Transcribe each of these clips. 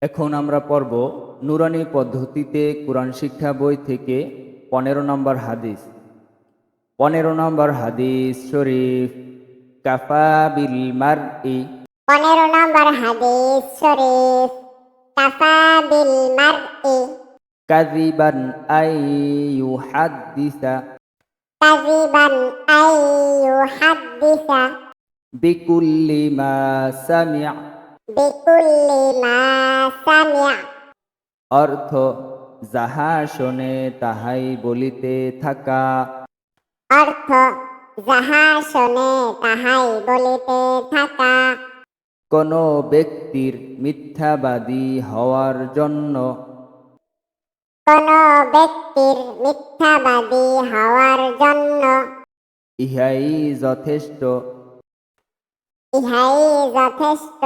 এখন আমরা পড়ব নুরানি পদ্ধতিতে কোরআন শিক্ষা বই থেকে 15 নম্বর হাদিস। 15 নম্বর হাদিস শরীফ। কাফা বিল মারই 15 নম্বর হাদিস শরীফ। কাফা বিল মারই কাযিবান আই ইউহাদ্দিসা কাযিবান আই ইউহাদ্দিসা বিকুল্লি মা সামি'a। বিকুল্লি মা সামি'a। অর্থ যাহা শোনে তাহাই বলিতে থাকা। অর্থ যাহা শোনে তাহাই বলিতে থাকা। কোন ব্যক্তির মিথ্যাবাদী হওয়ার জন্য কোন ব্যক্তির মিথ্যাবাদী হওয়ার জন্য ইহাই যথেষ্ট। ইহাই যথেষ্ট।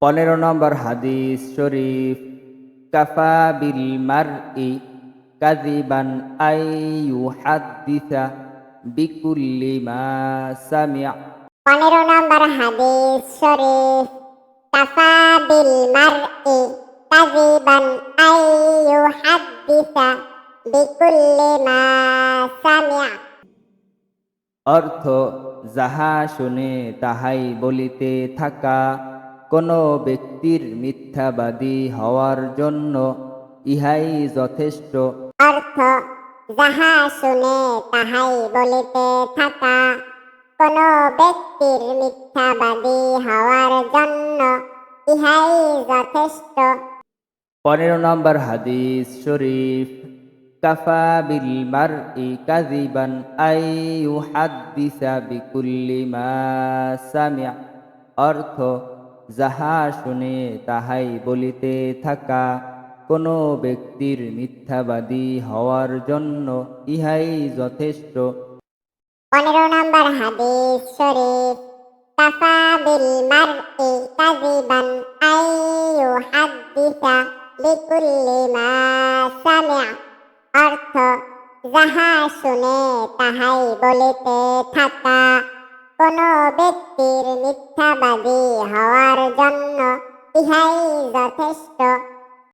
15 নম্বর হাদিস শরীফ। কাফা বিল মারই কাযিবান আই ইউহাদ্দিসা বিকুল্লি মা সামি'a। 15 নম্বর হাদিস শরীফ। কাফা বিল মারই কাযিবান আই ইউহাদ্দিসা বিকুল্লি মা সামি'a। অর্থ যাহা শুনে তাহাই বলিতে থাকা। কোন ব্যক্তির মিথ্যাবাদী হওয়ার জন্য ইহাই যথেষ্ট। অর্থ যাহা শুনে তাহাই বলিতে থাকা। কোন ব্যক্তির মিথ্যাবাদী হওয়ার জন্য ইহাই যথেষ্ট। 15 নম্বর হাদিস শরীফ। কাফা বিল মারই কাযিবান আই ইউহাদ্দিসা বিকুল্লি মা সামি'a। অর্থ যাহা শুনে তাহাই বলিতে থাকা। কোন ব্যক্তির মিথ্যাবাদী হওয়ার জন্য ইহাই যথেষ্ট। 15 নম্বর হাদিস শরীফ। কাফা বিল মারই কাযিবান আই ইউহাদ্দিসা বিকুল্লি মা সামি'a। অর্থ যাহা শুনে তাহাই বলিতে থাকা। কোন ব্যক্তির মিথ্যাবাদী হওয়ার জন্য ইহাই যথেষ্ট।